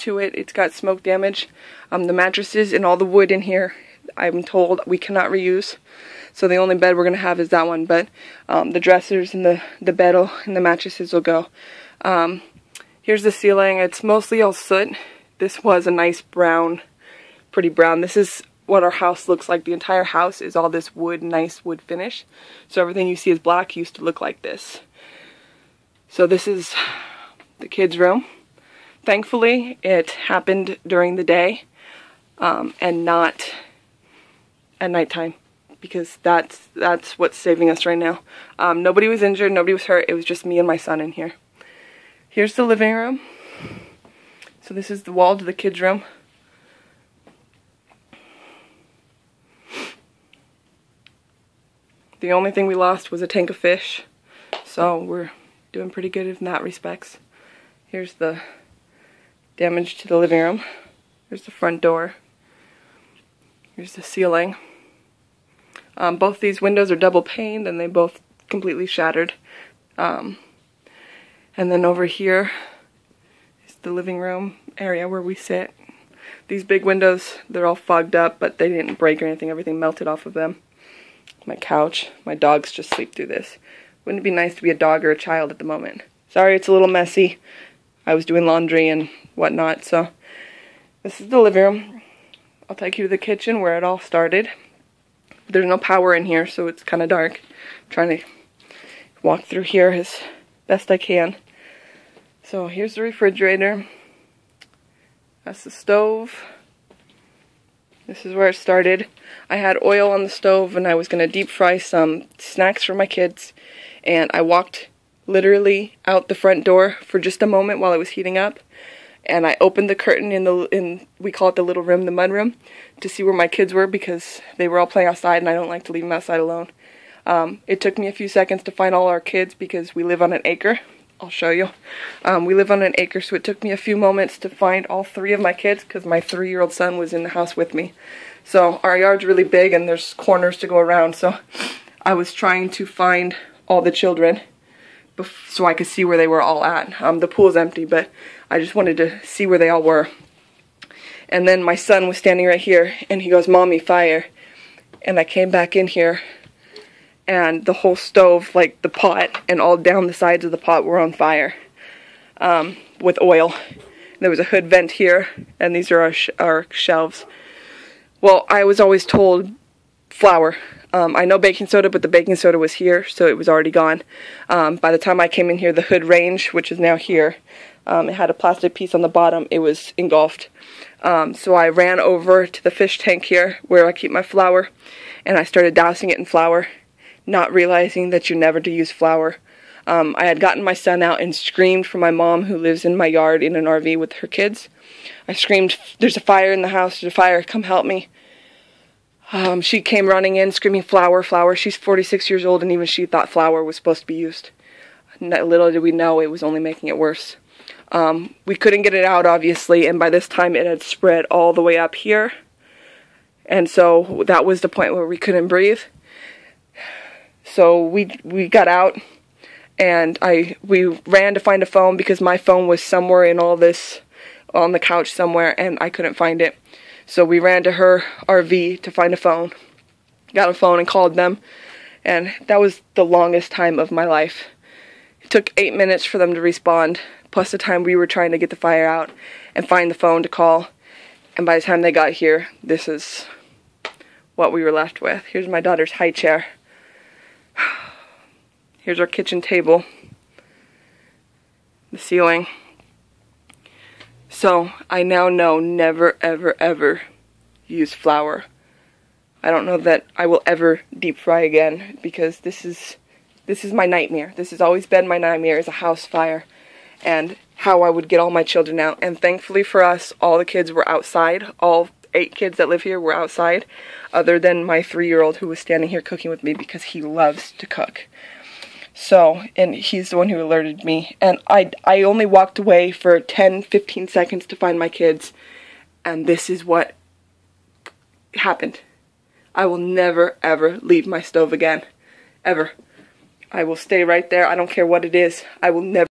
to it. It's got smoke damage. The mattresses and all the wood in here, I'm told we cannot reuse. So the only bed we're going to have is that one. But the dressers and the bed and the mattresses will go. Here's the ceiling. It's mostly all soot. This was a nice brown, pretty brown. This is what our house looks like. The entire house is all this wood, nice wood finish. So everything you see is black used to look like this. So this is the kids' room. Thankfully, it happened during the day and not at nighttime, because that's what's saving us right now. Nobody was injured, nobody was hurt. It was just me and my son in here. Here's the living room. So this is the wall to the kids' room. The only thing we lost was a tank of fish, so we're doing pretty good in that respects. Here's the damage to the living room. Here's the front door. Here's the ceiling. Both these windows are double paned and they both completely shattered. And then over here is the living room area where we sit. These big windows, they're all fogged up, but they didn't break or anything. Everything melted off of them. My couch. My dogs just sleep through this. Wouldn't it be nice to be a dog or a child at the moment? Sorry, it's a little messy. I was doing laundry and whatnot, so this is the living room. I'll take you to the kitchen where it all started. There's no power in here, so it's kind of dark. I'm trying to walk through here as best I can. So here's the refrigerator. That's the stove. This is where it started. I had oil on the stove and I was going to deep fry some snacks for my kids. And I walked literally out the front door for just a moment while it was heating up. And I opened the curtain in we call it the little room, the mud room, to see where my kids were because they were all playing outside and I don't like to leave them outside alone. It took me a few seconds to find all our kids because we live on an acre. I'll show you. We live on an acre, so it took me a few moments to find all 3 of my kids because my 3-year-old son was in the house with me. So our yard's really big and there's corners to go around, so I was trying to find all the children so I could see where they were all at. The pool's empty, but I just wanted to see where they all were. And then my son was standing right here and he goes, "Mommy, fire." And I came back in here and the whole stove, like the pot and all down the sides of the pot were on fire with oil. There was a hood vent here, and these are our shelves. Well, I was always told flour. I know baking soda, but the baking soda was here, so it was already gone. By the time I came in here, the hood range, which is now here, it had a plastic piece on the bottom. It was engulfed. So I ran over to the fish tank here, where I keep my flour, and I started dousing it in flour, not realizing that you're never to use flour. I had gotten my son out and screamed for my mom, who lives in my yard in an RV with her kids. I screamed, "There's a fire in the house, there's a fire, come help me." She came running in screaming, "Flour, flour." She's 46 years old and even she thought flour was supposed to be used. Little did we know it was only making it worse. We couldn't get it out, obviously, and by this time it had spread all the way up here. And so that was the point where we couldn't breathe. So we got out and we ran to find a phone because my phone was somewhere in all this, on the couch somewhere, and I couldn't find it. So we ran to her RV to find a phone. Got a phone and called them, and that was the longest time of my life. It took 8 minutes for them to respond, plus the time we were trying to get the fire out and find the phone to call. And by the time they got here, this is what we were left with. Here's my daughter's high chair. Here's our kitchen table. The ceiling. So I now know never, ever, ever use flour. I don't know that I will ever deep fry again because this is my nightmare. This has always been my nightmare, is a house fire and how I would get all my children out. And thankfully for us, all the kids were outside. All 8 kids that live here were outside, other than my 3-year-old who was standing here cooking with me because he loves to cook. So, and he's the one who alerted me. And I only walked away for 10-15 seconds to find my kids. And this is what happened. I will never, ever leave my stove again. Ever. I will stay right there. I don't care what it is. I will never.